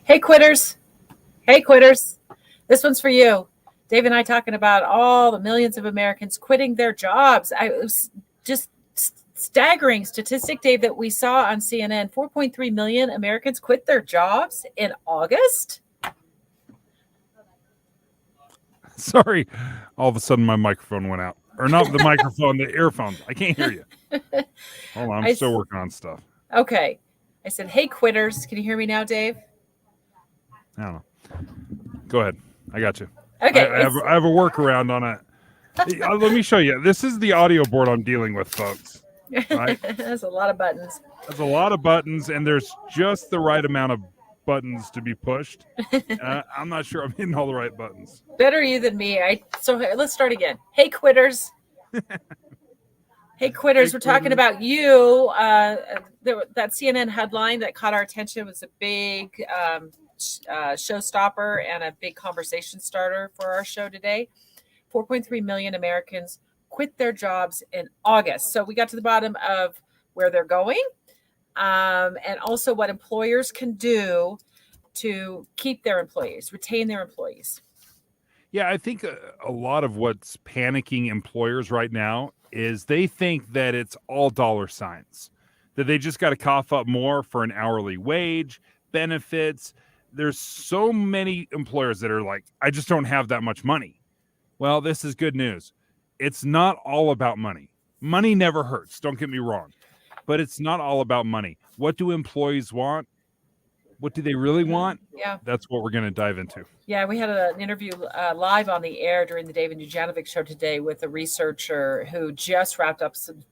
Hey, quitters. Hey, quitters. This one's for you. Dave and I talking about all the millions of Americans quitting their jobs. It was just staggering statistic, Dave, that we saw on CNN. 4.3 million Americans quit their jobs in August. Sorry. All of a sudden my microphone went out. Or not the microphone, the earphones. I can't hear you. Hold on, I'm still working on stuff. Okay. I said, hey, quitters. Can you hear me now, Dave? I don't know. Go ahead. I got you. Okay. I have a workaround on it. Let me show you. This is the audio board I'm dealing with, folks. Right? That's a lot of buttons. That's a lot of buttons, and there's just the right amount of buttons to be pushed. I'm not sure I'm hitting all the right buttons. Better you than me. So let's start again. Hey, quitters. Hey, quitters. We're talking about you. That CNN headline that caught our attention was a big showstopper and a big conversation starter for our show today. 4.3 million Americans quit their jobs in August. So we got to the bottom of where they're going and also what employers can do to keep their employees, retain their employees. Yeah, I think a lot of what's panicking employers right now is they think that it's all dollar signs, that they just got to cough up more for an hourly wage, benefits. There's so many employers that are like, I just don't have that much money. Well, this is good news. It's not all about money. Money never hurts. Don't get me wrong, but it's not all about money. What do employees want? What do they really want? Yeah. That's what we're going to dive into. Yeah, we had an interview live on the air during the David Dujanovic show today with a researcher who just wrapped up some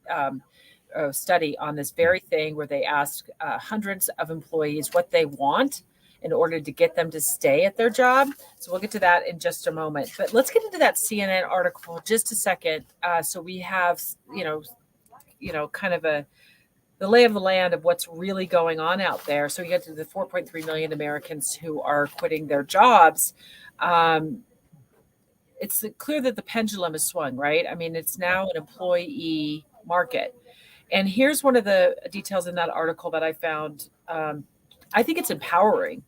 study on this very thing where they asked hundreds of employees what they want in order to get them to stay at their job. So we'll get to that in just a moment. But let's get into that CNN article just a second. So we have, kind of the lay of the land of what's really going on out there. So you get to the 4.3 million Americans who are quitting their jobs. It's clear that the pendulum has swung, right? I mean, it's now an employee market. And here's one of the details in that article that I found. I think it's empowering.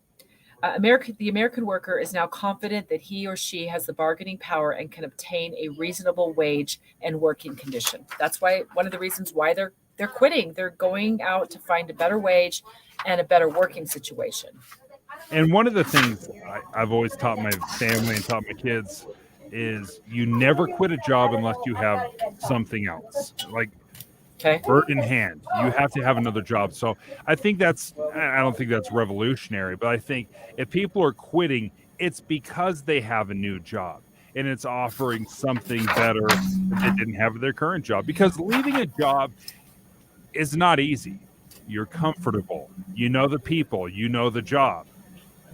The American worker is now confident that he or she has the bargaining power and can obtain a reasonable wage and working condition. That's why one of the reasons why they're quitting. They're going out to find a better wage and a better working situation. And one of the things I've always taught my family and taught my kids is you never quit a job unless you have something else. Like, bird in hand, you have to have another job. So I don't think that's revolutionary, but I think if people are quitting, it's because they have a new job and it's offering something better that they didn't have with their current job. Because leaving a job is not easy. You're comfortable. You know the people. You know the job.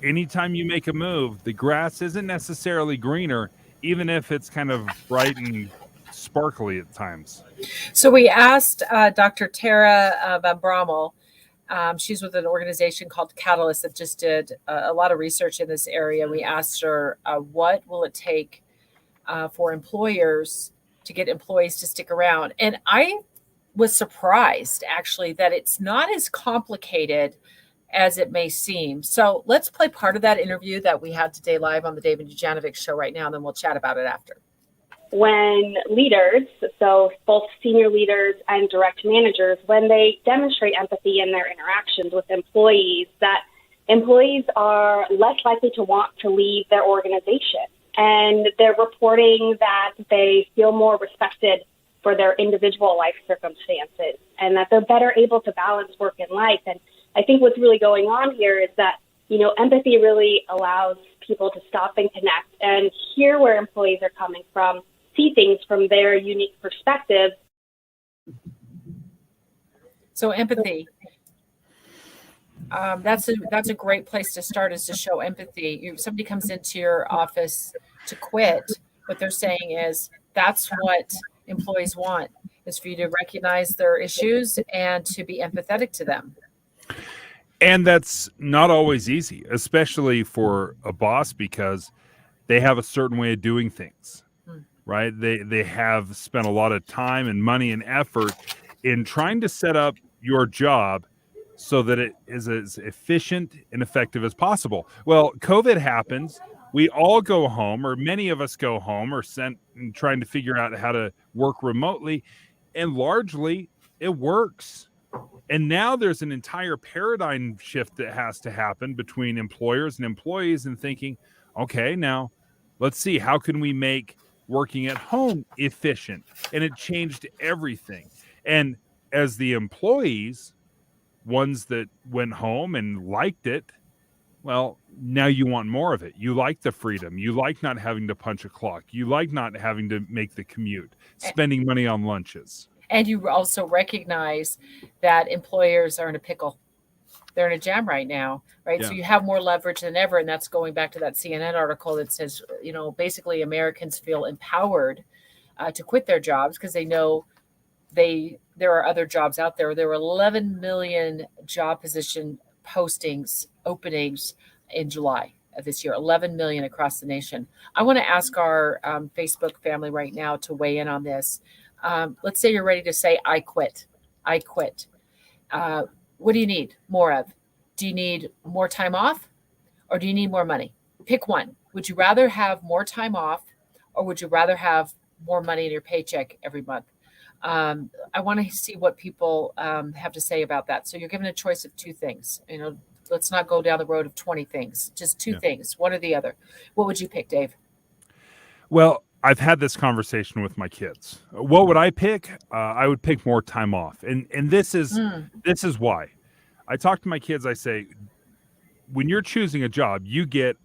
Anytime you make a move, the grass isn't necessarily greener, even if it's kind of bright and sparkly at times. So we asked Dr. Tara Van Brammel. She's with an organization called Catalyst that just did a lot of research in this area. We asked her, what will it take for employers to get employees to stick around? And I was surprised, actually, that it's not as complicated as it may seem. So let's play part of that interview that we had today live on the David Dujanovic show right now, and then we'll chat about it after. When leaders, so both senior leaders and direct managers, when they demonstrate empathy in their interactions with employees, that employees are less likely to want to leave their organization. And they're reporting that they feel more respected for their individual life circumstances and that they're better able to balance work and life. And I think what's really going on here is that, empathy really allows people to stop and connect and hear where employees are coming from, see things from their unique perspective. So empathy, that's a great place to start, is to show empathy. If somebody comes into your office to quit, what they're saying is that's what employees want, is for you to recognize their issues and to be empathetic to them. And that's not always easy, especially for a boss, because they have a certain way of doing things, right? They have spent a lot of time and money and effort in trying to set up your job so that it is as efficient and effective as possible. Well, COVID happens. We all go home, or many of us go home, or sent and trying to figure out how to work remotely. And largely it works. And now there's an entire paradigm shift that has to happen between employers and employees, and thinking, okay, now let's see, how can we make working at home efficient? And it changed everything. And as the employees, ones that went home and liked it, well, now you want more of it. You like the freedom. You like not having to punch a clock. You like not having to make the commute, spending money on lunches. And you also recognize that employers are in a pickle. They're in a jam right now, right? Yeah. So you have more leverage than ever. And that's going back to that CNN article that says, basically Americans feel empowered to quit their jobs because they know there are other jobs out there. There were 11 million job position openings in July of this year, 11 million across the nation. I want to ask our Facebook family right now to weigh in on this. Let's say you're ready to say, I quit. What do you need more of? Do you need more time off, or do you need more money? Pick one. Would you rather have more time off, or would you rather have more money in your paycheck every month? I want to see what people have to say about that. So you're given a choice of two things. Let's not go down the road of 20 things, just two things, one or the other. What would you pick, Dave? Well, I've had this conversation with my kids. What would I pick? I would pick more time off. And this is why. I talk to my kids, I say, when you're choosing a job, you get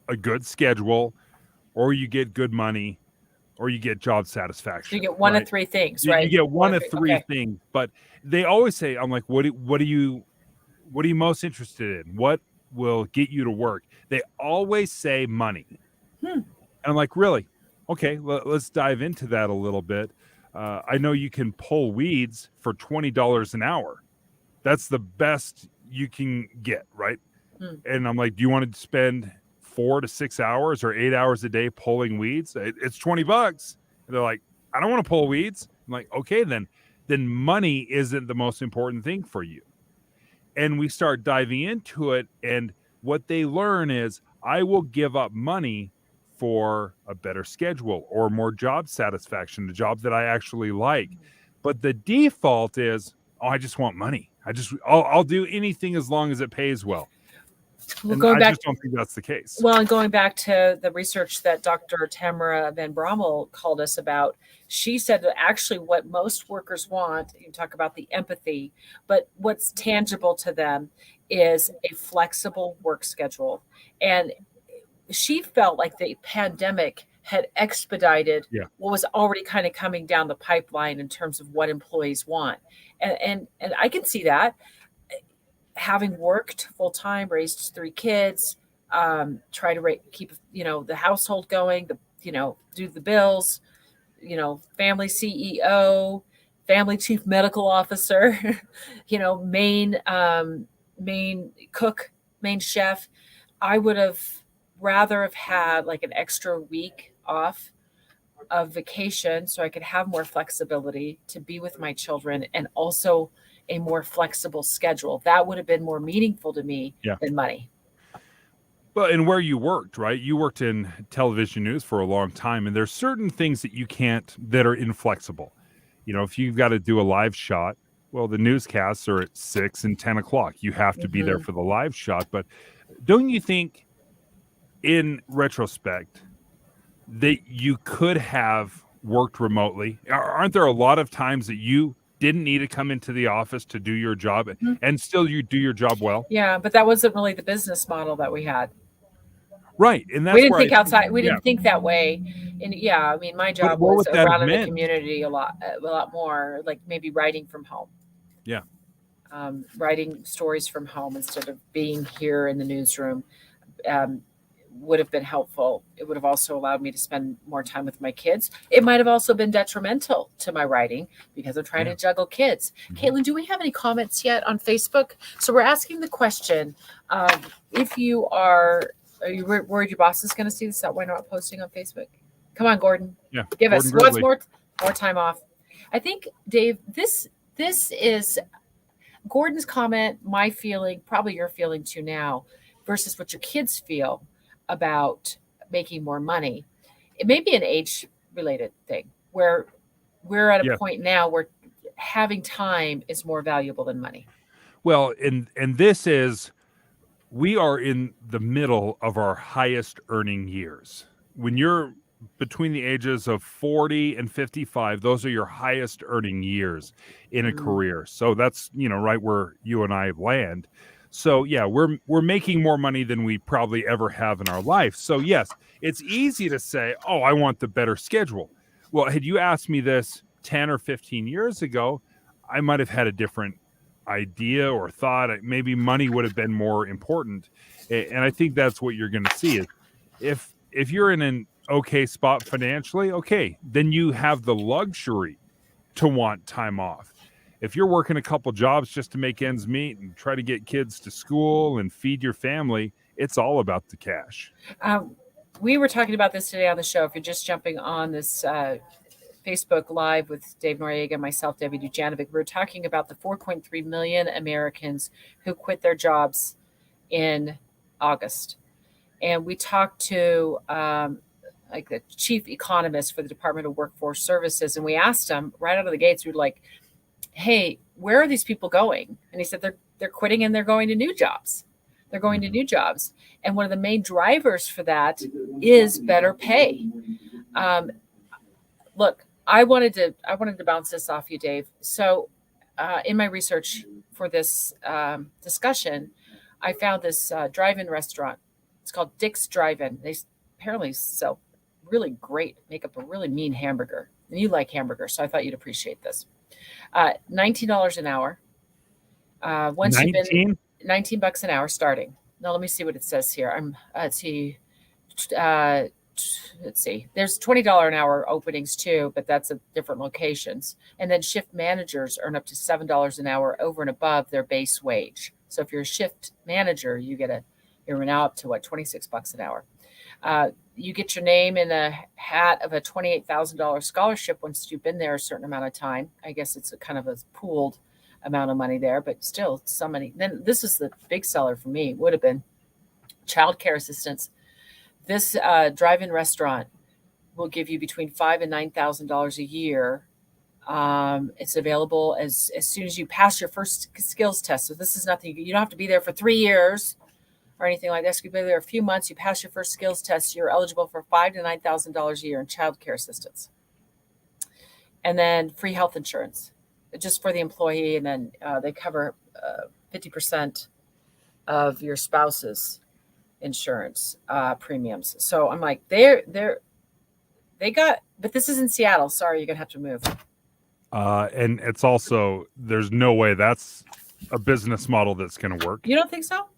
a good schedule, or you get good money, or you get job satisfaction. You get one of three things, right? You get one of three things. But they always say, I'm like, what are you most interested in? What will get you to work? They always say money. And I'm like, really? Okay, let's dive into that a little bit. I know you can pull weeds for $20 an hour. That's the best you can get, right? And I'm like, do you want to spend 4 to 6 hours or 8 hours a day pulling weeds? It's $20. And they're like, I don't want to pull weeds. I'm like, okay, then money isn't the most important thing for you. And we start diving into it, and what they learn is, I will give up money for a better schedule or more job satisfaction, the job that I actually like. But the default is, I just want money. I'll do anything as long as it pays well. I just don't think that's the case. Well, and going back to the research that Dr. Tamara Van Brammel called us about, she said that actually what most workers want, you talk about the empathy, but what's tangible to them is a flexible work schedule. And she felt like the pandemic had expedited what was already kind of coming down the pipeline in terms of what employees want. And I can see that. Having worked full time, raised 3 kids, try to keep the household going, do the bills, family CEO, family chief medical officer, main cook, main chef. I would have rather have had like an extra week off of vacation so I could have more flexibility to be with my children, and also a more flexible schedule. That would have been more meaningful to me than money. Well, and where you worked, right? You worked in television news for a long time, and there's certain things that you can't, that are inflexible. If you've got to do a live shot, well, the newscasts are at 6 and 10 o'clock. You have to be there for the live shot. But don't you think, in retrospect, that you could have worked remotely? Aren't there a lot of times that you didn't need to come into the office to do your job, and still you do your job well? Yeah, but that wasn't really the business model that we had. Right. And that's we didn't think outside. We didn't think that way. And my job was around in the community a lot more, like maybe writing from home. Yeah. Writing stories from home instead of being here in the newsroom would have been helpful. It would have also allowed me to spend more time with my kids. It might have also been detrimental to my writing because I'm trying to juggle kids. Caitlin, do we have any comments yet on Facebook? So we're asking the question, if you are you worried your boss is going to see this? That why not posting on Facebook? Come on, Gordon. Yeah. Give us what's more time off. I think, Dave, this is Gordon's comment, my feeling, probably your feeling too now, versus what your kids feel about making more money. It may be an age related thing where we're at a Yeah. point now where having time is more valuable than money. Well, and this is, we are in the middle of our highest earning years. When you're between the ages of 40 and 55, those are your highest earning years in a career. So that's, right where you and I land. So yeah, we're making more money than we probably ever have in our life. So yes, it's easy to say, "Oh, I want the better schedule." Well, had you asked me this 10 or 15 years ago, I might have had a different idea or thought. Maybe money would have been more important. And I think that's what you're going to see is if you're in an okay spot financially, okay, then you have the luxury to want time off. If you're working a couple jobs just to make ends meet and try to get kids to school and feed your family, it's all about the cash. We were talking about this today on the show. If you're just jumping on this Facebook Live with Dave Noriega and myself, Debbie Dujanovic, we were talking about the 4.3 million Americans who quit their jobs in August. And we talked to like the chief economist for the Department of Workforce Services, and we asked him right out of the gates, we were like, hey, where are these people going? And he said they're quitting and they're going to new jobs. They're going to new jobs. And one of the main drivers for that is better pay. Look, I wanted to bounce this off you, Dave. So in my research for this discussion, I found this drive-in restaurant. It's called Dick's Drive-In. They apparently sell really great, make up a really mean hamburger. And you like hamburgers, so I thought you'd appreciate this. $19 an hour. Once 19? you've been $19 an hour starting. Now let me see what it says here. Let's see. There's $20 an hour openings too, but that's at different locations. And then shift managers earn up to $7 an hour over and above their base wage. So if you're a shift manager, you're now up to $26 an hour. You get your name in a hat of a $28,000 scholarship once you've been there a certain amount of time. I guess it's a kind of a pooled amount of money there, but still some money. Then this is the big seller for me, would have been child care assistance. This drive-in restaurant will give you between $5,000 and $9,000 a year. It's available as soon as you pass your first skills test. So this is nothing. You don't have to be there for 3 years or anything like that. You can be there a few months. You pass your first skills test. You're eligible for $5,000 to $9,000 a year in child care assistance, and then free health insurance just for the employee. And then they cover 50% of your spouse's insurance premiums. So I'm like, they got, but this is in Seattle. Sorry, you're gonna have to move. And it's also, there's no way that's a business model that's going to work. You don't think so?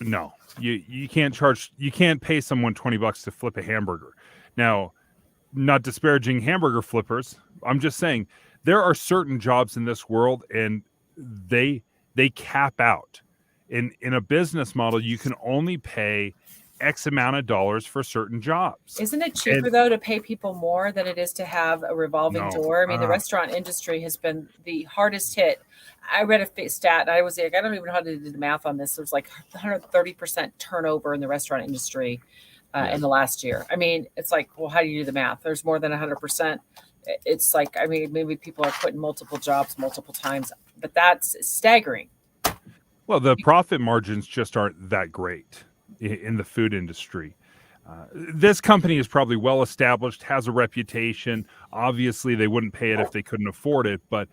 No, you can't pay someone $20 to flip a hamburger. Now, not disparaging hamburger flippers. I'm just saying there are certain jobs in this world and they cap out. In a business model, you can only pay X amount of dollars for certain jobs. Isn't it cheaper though to pay people more than it is to have a revolving door? I mean, the restaurant industry has been the hardest hit. I read a stat and I was like, I don't even know how to do the math on this. It was like 130% turnover in the restaurant industry in the last year. I mean, it's like, well, how do you do the math? There's more than 100%. It's like, I mean, maybe people are quitting multiple jobs multiple times, but that's staggering. Well, the profit margins just aren't that great in the food industry. This company is probably well established, has a reputation. Obviously, they wouldn't pay it if they couldn't afford it. But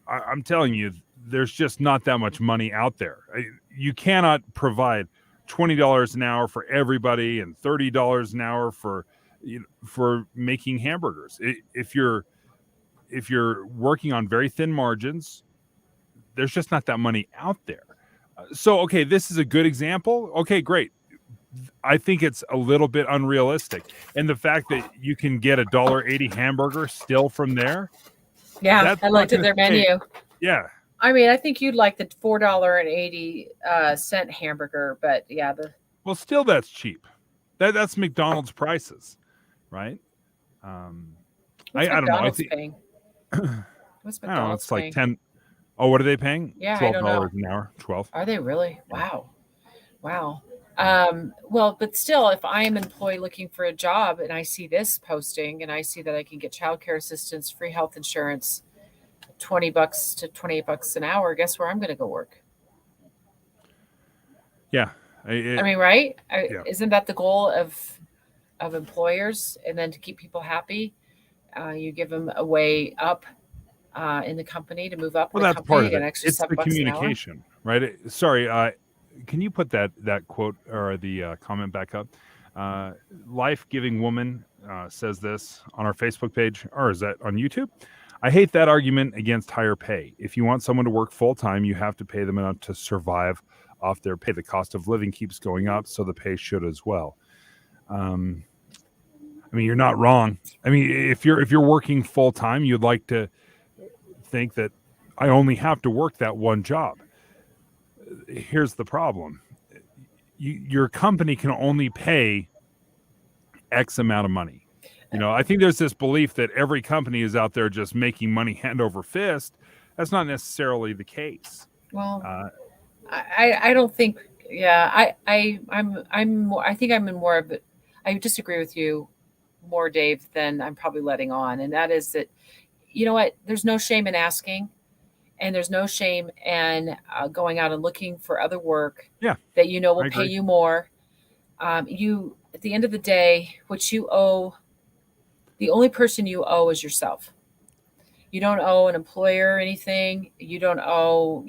I'm telling you, there's just not that much money out there. You cannot provide $20 an hour for everybody and $30 an hour for making hamburgers. If you're working on very thin margins, there's just not that money out there. So, okay, this is a good example. Okay, great. I think it's a little bit unrealistic. And the fact that you can get a $1.80 hamburger still from there. Yeah, I looked at their menu. Yeah. I mean, I think you'd like the $4.80 hamburger, but yeah. Well, still that's cheap. That's McDonald's prices, right? I don't know. What's McDonald's paying? I don't know. It's like 10. Oh, what are they paying? Yeah, I don't know. $12 an hour. 12. Are they really? Wow. Wow. Well, but still, if I am an employee looking for a job and I see this posting and I see that I can get childcare assistance, free health insurance, $20 to $28 an hour, guess where I'm going to go work? Yeah. I mean, right? Yeah. Isn't that the goal of employers? And then to keep people happy, you give them a way up in the company to move up. Well, in the that's company part of to get it. an extra It's the $7 an hour. communication, right? Sorry. Can you put that quote or the comment back up? Life-Giving Woman says this on our Facebook page, or is that on YouTube? I hate that argument against higher pay. If you want someone to work full-time, you have to pay them enough to survive off their pay. The cost of living keeps going up, so the pay should as well. I mean, you're not wrong. I mean, if you're working full-time, you'd like to think that I only have to work that one job. Here's the problem. Your company can only pay X amount of money. I think there's this belief that every company is out there just making money hand over fist. That's not necessarily the case. Well, I don't think. Yeah, I think I'm in more of it. I disagree with you more, Dave, than I'm probably letting on, and that is that, you know what? There's no shame in asking, and there's no shame in going out and looking for other work. Yeah, that will pay you more. You, at the end of the day, what you owe, the only person you owe is yourself. You don't owe an employer anything. You don't owe,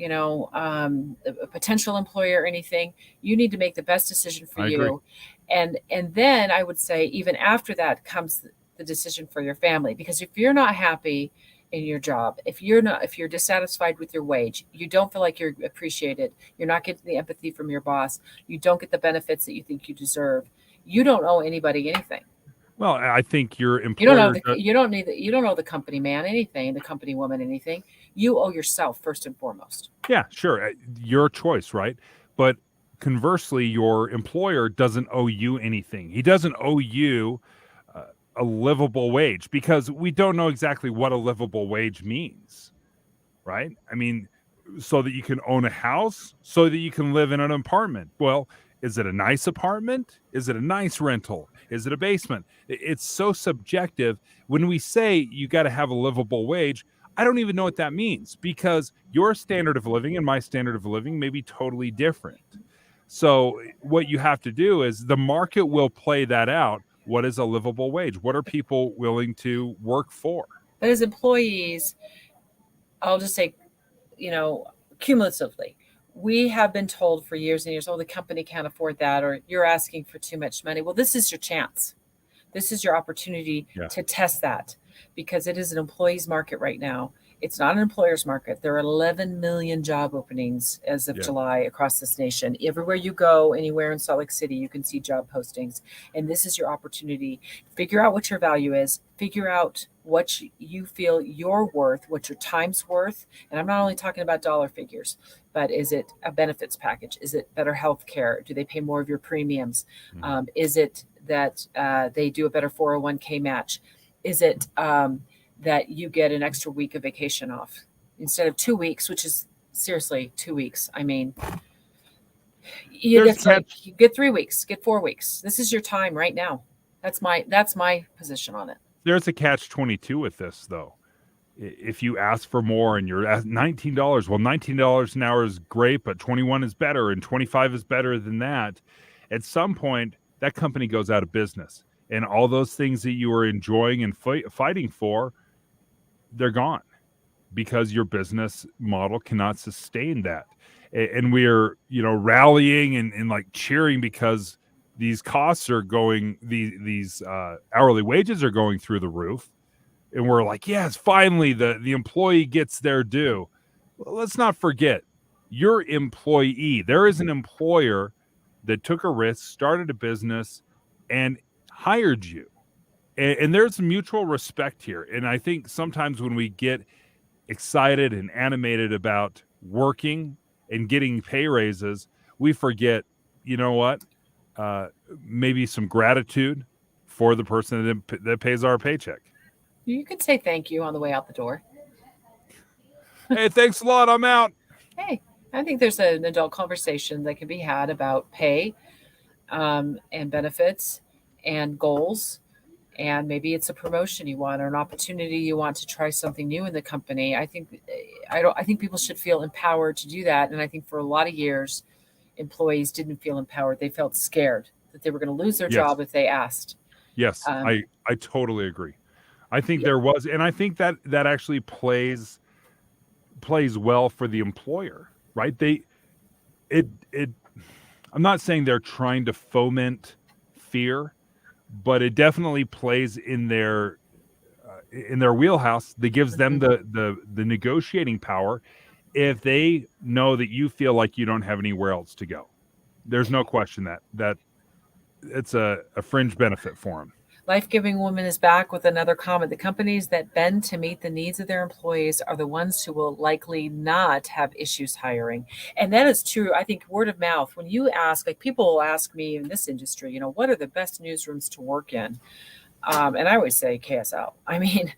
a potential employer anything. You need to make the best decision for you. And then I would say even after that comes the decision for your family. Because if you're not happy in your job, if you're dissatisfied with your wage, you don't feel like you're appreciated, you're not getting the empathy from your boss, you don't get the benefits that you think you deserve, you don't owe anybody anything. Well, I think your employer... You don't owe the company man anything, the company woman anything. You owe yourself first and foremost. Yeah, sure. Your choice, right? But conversely, your employer doesn't owe you anything. He doesn't owe you a livable wage, because we don't know exactly what a livable wage means, right? I mean, so that you can own a house, so that you can live in an apartment. Well, is it a nice apartment? Is it a nice rental? Is it a basement? It's so subjective. When we say you got to have a livable wage, I don't even know what that means, because your standard of living and my standard of living may be totally different. So what you have to do is the market will play that out. What is a livable wage? What are people willing to work for? But as employees, I'll just say, cumulatively, we have been told for years and years, oh, the company can't afford that, or you're asking for too much money. Well, this is your chance. This is your opportunity to test that, because it is an employee's market right now. It's not an employer's market. There are 11 million job openings as of July across this nation. Everywhere you go, anywhere in Salt Lake City, you can see job postings. And this is your opportunity. Figure out what your value is. Figure out what you feel you're worth, what your time's worth. And I'm not only talking about dollar figures, but is it a benefits package? Is it better health care? Do they pay more of your premiums? Mm-hmm. Is it that they do a better 401k match? Is it that you get an extra week of vacation off instead of 2 weeks, which is seriously 2 weeks? I mean, you get 3 weeks, get 4 weeks. This is your time right now. That's my position on it. There's a catch-22 with this, though. If you ask for more and you're at $19, well, $19 an hour is great, but 21 is better and 25 is better than that. At some point, that company goes out of business, and all those things that you were enjoying and fighting for, they're gone, because your business model cannot sustain that. And we're, rallying and like cheering because these costs are going, these hourly wages are going through the roof. And we're like, yes, finally the employee gets their due. Well, let's not forget your employee. There is an employer that took a risk, started a business, and hired you. And there's mutual respect here. And I think sometimes when we get excited and animated about working and getting pay raises, we forget, maybe some gratitude for the person that pays our paycheck. You could say thank you on the way out the door. Hey, thanks a lot. I'm out. Hey, I think there's an adult conversation that can be had about pay and benefits and goals. And maybe it's a promotion you want or an opportunity you want to try something new in the company. I think people should feel empowered to do that. And I think for a lot of years, employees didn't feel empowered. They felt scared that they were going to lose their job if they asked. Yes, I totally agree. I think there was, and I think that actually plays well for the employer, right? I'm not saying they're trying to foment fear, but it definitely plays in their wheelhouse that gives them the negotiating power if they know that you feel like you don't have anywhere else to go. There's no question that it's a fringe benefit for them. Lifegiving Woman is back with another comment. The companies that bend to meet the needs of their employees are the ones who will likely not have issues hiring. And that is true. I think word of mouth, when you ask, like people will ask me in this industry, what are the best newsrooms to work in? And I always say KSL. I mean,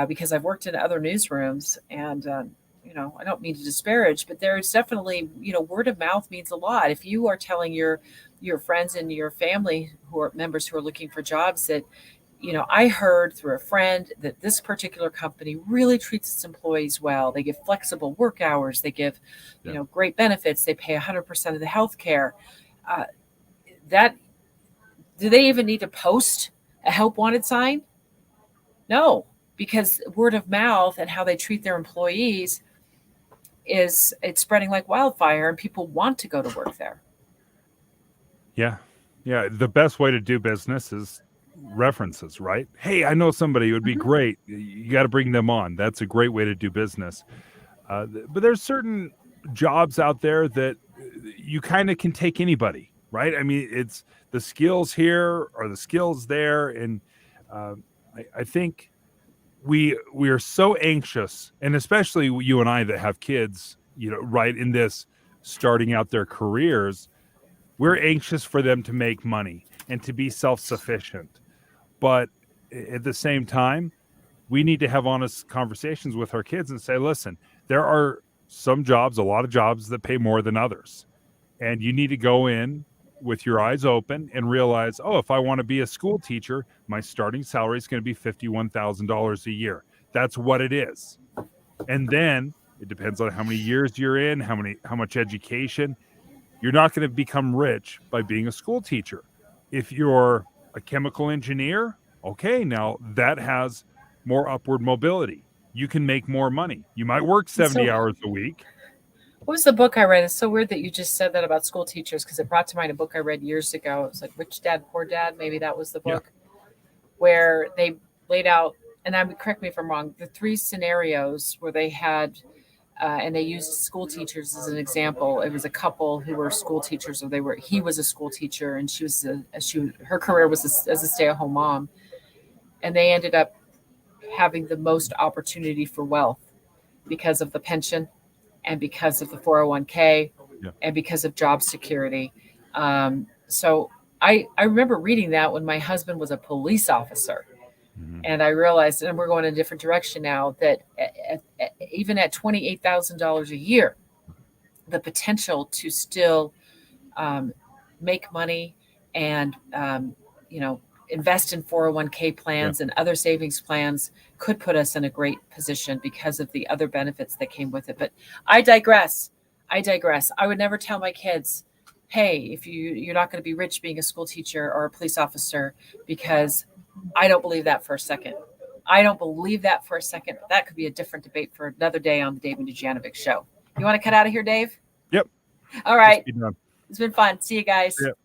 because I've worked in other newsrooms and, I don't mean to disparage, but there's definitely, word of mouth means a lot. If you are telling your friends and your family who are members who are looking for jobs that, I heard through a friend that this particular company really treats its employees well. They give flexible work hours. They give, great benefits. They pay 100% of the health care. Do they even need to post a help wanted sign? No, because word of mouth and how they treat their employees it's spreading like wildfire and people want to go to work there. Yeah. The best way to do business is references, right? Hey, I know somebody who would be great. You got to bring them on. That's a great way to do business. But there's certain jobs out there that you kind of can take anybody, right? I mean, it's the skills here or the skills there. And I think we are so anxious, and especially you and I that have kids, right in this starting out their careers, we're anxious for them to make money and to be self-sufficient. But at the same time, we need to have honest conversations with our kids and say, listen, there are some jobs, a lot of jobs that pay more than others. And you need to go in with your eyes open and realize, if I want to be a school teacher, my starting salary is going to be $51,000 a year. That's what it is. And then it depends on how many years you're in, how much education. You're not going to become rich by being a school teacher. If you're a chemical engineer, okay, now that has more upward mobility. You can make more money. You might work 70 hours a week. What was the book I read? It's so weird that you just said that about school teachers, because it brought to mind a book I read years ago. It was like Rich Dad, Poor Dad. Maybe that was the book where they laid out, and correct me if I'm wrong, the 3 scenarios where they had, and they used school teachers as an example. It was a couple who were school teachers, or he was a school teacher, and her career was as a stay-at-home mom, and they ended up having the most opportunity for wealth because of the pension and because of the 401k and because of job security. So I remember reading that when my husband was a police officer. And I realized, and we're going in a different direction now, that even at $28,000 a year, the potential to still make money and, invest in 401k plans and other savings plans could put us in a great position because of the other benefits that came with it. But I digress. I would never tell my kids, hey, if you're not going to be rich being a school teacher or a police officer, because I don't believe that for a second. But that could be a different debate for another day on the Dave and Dujanovic show. You want to cut out of here, Dave? Yep. All right. It's been fun. See you guys. Yep.